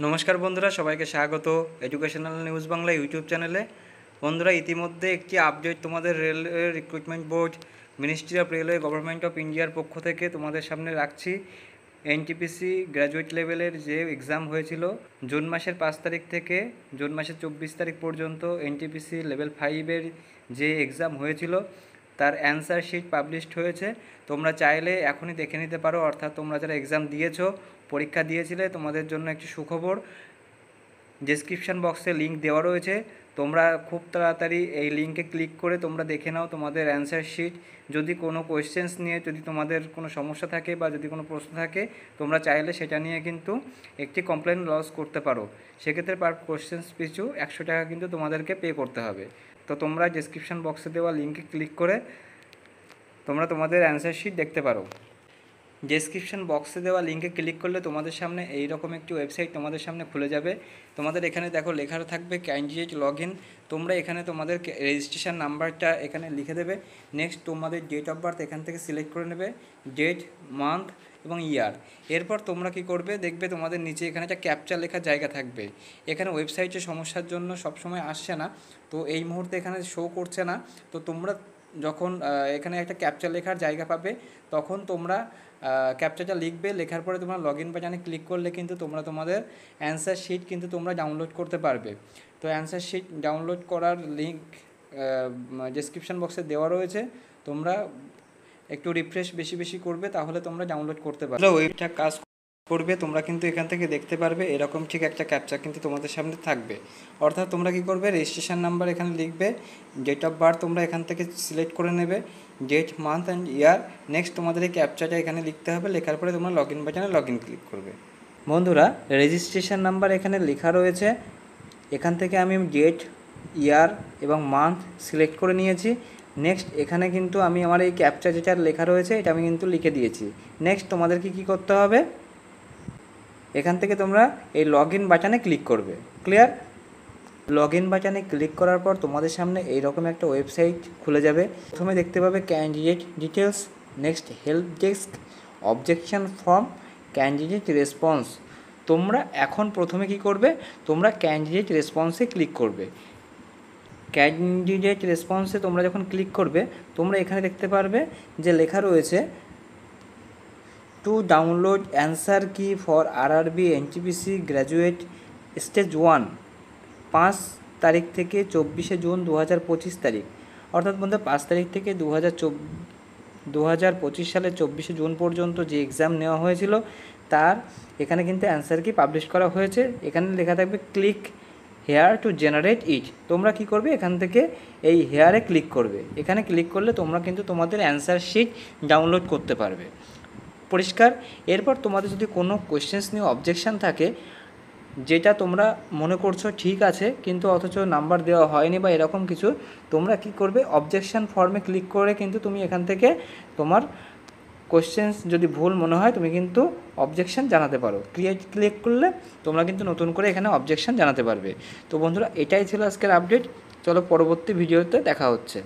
নমস্কার বন্ধুরা, সবাইকে স্বাগত এডুকেশনাল নিউজ বাংলা ইউটিউব চ্যানেলে। বন্ধুরা, ইতিমধ্যে একটি আপডেট তোমাদের railway recruitment board, ministry of railway, government of ইন্ডিয়ার পক্ষ থেকে তোমাদের সামনে রাখছি। এনটিপিসি গ্র্যাজুয়েট লেভেলের যে এক্সাম হয়েছিল জুন মাসের 5 তারিখ থেকে জুন মাসের 24 তারিখ পর্যন্ত, এনটিপিসি লেভেল 5-এর যে এক্সাম হয়েছিল তার অ্যান্সার শিট পাবলিশড হয়েছে। তোমরা চাইলে এখনই দেখে নিতে পারো, অর্থাৎ তোমরা যারা এক্সাম দিয়েছো, পরীক্ষা দিয়েছিলে, তোমাদের জন্য একটি সুখবর। ডেসক্রিপশান বক্সে লিঙ্ক দেওয়া রয়েছে, তোমরা খুব তাড়াতাড়ি এই লিঙ্কে ক্লিক করে তোমরা দেখে নাও তোমাদের অ্যান্সার শিট। যদি কোনো কোয়েশ্চেন্স নিয়ে যদি তোমাদের কোনো সমস্যা থাকে বা যদি কোনো প্রশ্ন থাকে, তোমরা চাইলে সেটা নিয়ে কিন্তু একটি কমপ্লেন লজ করতে পারো। সেক্ষেত্রে পার কোয়েশ্চেন্স পিছু 100 টাকা কিন্তু তোমাদেরকে পে করতে হবে। তো তোমরা ডেসক্রিপশান বক্সে দেওয়া লিঙ্কে ক্লিক করে তোমরা তোমাদের অ্যান্সার শিট দেখতে পারো। ডেসক্রিপশন বক্সে দেওয়া লিঙ্কে ক্লিক করলে তোমাদের সামনে এই রকম একটি ওয়েবসাইট তোমাদের সামনে খুলে যাবে। তোমাদের এখানে দেখো লেখা থাকবে ক্যান্ডিডেট লগ ইন। তোমরা এখানে তোমাদের রেজিস্ট্রেশন নাম্বারটা এখানে লিখে দেবে। নেক্সট তোমাদের ডেট অফ বার্থ এখান থেকে সিলেক্ট করে নেবে, ডেট, মান্থ এবং ইয়ার। এরপর তোমরা কি করবে, দেখবে তোমাদের নিচে এখানে একটা ক্যাপচা লেখার জায়গা থাকবে। এখানে ওয়েবসাইটের সমস্যার জন্য সবসময় আসছে না, তো এই মুহূর্তে এখানে শো করছে না। তো তোমরা যখন এখানে একটা ক্যাপচা লেখার জায়গা পাবে, তখন তোমরা ক্যাপচাটা লিখবে। লেখার পরে তোমরা লগ ইন বাটনে ক্লিক করলে কিন্তু তোমরা তোমাদের অ্যান্সার শিট কিন্তু তোমরা ডাউনলোড করতে পারবে। তো অ্যান্সার শিট ডাউনলোড করার লিঙ্ক ডেসক্রিপশন বক্সে দেওয়া রয়েছে। তোমরা একটু রিফ্রেশ বেশি বেশি করবে, তাহলে তোমরা ডাউনলোড করতে পারবে। ওইটা কাজ করবে, তোমরা কিন্তু এখান থেকে দেখতে পারবে এরকম ঠিক একটা ক্যাপচা কিন্তু তোমাদের সামনে থাকবে। অর্থাৎ তোমরা কি করবে, রেজিস্ট্রেশন নাম্বার এখানে লিখবে, ডেট অফ বার্থ তোমরা এখান থেকে সিলেক্ট করে নেবে, date, month and year. Next তোমাদের এই ক্যাপচাটা এখানে লিখতে হবে। লেখার পরে তোমরা লগ ইন বাটনে লগ ইন ক্লিক করবে। বন্ধুরা, রেজিস্ট্রেশন নাম্বার এখানে লেখা রয়েছে, এখান থেকে আমি ডেট, ইয়ার এবং মান্থ সিলেক্ট করে নিয়েছি। নেক্সট এখানে কিন্তু আমি আমার এই ক্যাপচা যেটা লেখা রয়েছে এটা আমি কিন্তু লিখে দিয়েছি। নেক্সট তোমাদেরকে কী করতে হবে, এখান থেকে তোমরা এই লগ ইন বাটনে ক্লিক করবে। ক্লিয়ার? লগ ইন বাটনে ক্লিক করার পর তোমাদের সামনে এইরকম একটা ওয়েবসাইট খুলে যাবে। প্রথমে দেখতে পাবে candidate details, next help desk, objection form, candidate response. তোমরা এখন প্রথমে কি করবে, তোমরা ক্যান্ডিডেট রেসপন্সে ক্লিক করবে। ক্যান্ডিডেট রেসপন্সে তোমরা যখন ক্লিক করবে, তোমরা এখানে দেখতে পারবে যে লেখা রয়েছে টু ডাউনলোড অ্যান্সার কি for RRB NTPC graduate stage 1 5 তারিখ থেকে 24শে জুন 2025 তারিখ। অর্থাৎ বন্ধু 5 তারিখ থেকে 2025 সালের 24শে জুন পর্যন্ত যে এক্সাম নেওয়া হয়েছিল তার এখানে কিন্তু অ্যান্সার কি পাবলিশ করা হয়েছে। এখানে লেখা থাকবে ক্লিক হেয়ার টু জেনারেট ইট। তোমরা কি করবে, এখান থেকে এই হেয়ারে ক্লিক করবে। এখানে ক্লিক করলে তোমরা কিন্তু তোমাদের অ্যান্সার শিট ডাউনলোড করতে পারবে। পরিষ্কার? এরপর তোমাদের যদি কোনো কোয়েশ্চেন্স নিয়ে অবজেকশান থাকে, যেটা তোমরা মনে করছো ঠিক আছে কিন্তু অথচ নাম্বার দেওয়া হয়নি বা এরকম কিছু, তোমরা কি করবে, অবজেকশান ফর্মে ক্লিক করে কিন্তু তুমি এখান থেকে তোমার কোয়েশ্চেন্স যদি ভুল মনে হয় তুমি কিন্তু অবজেকশান জানাতে পারো। ক্লিক করলে তোমরা কিন্তু নতুন করে এখানে অবজেকশান জানাতে পারবে। তো বন্ধুরা, এটাই ছিল আজকের আপডেট। চলো পরবর্তী ভিডিওতে দেখা হচ্ছে।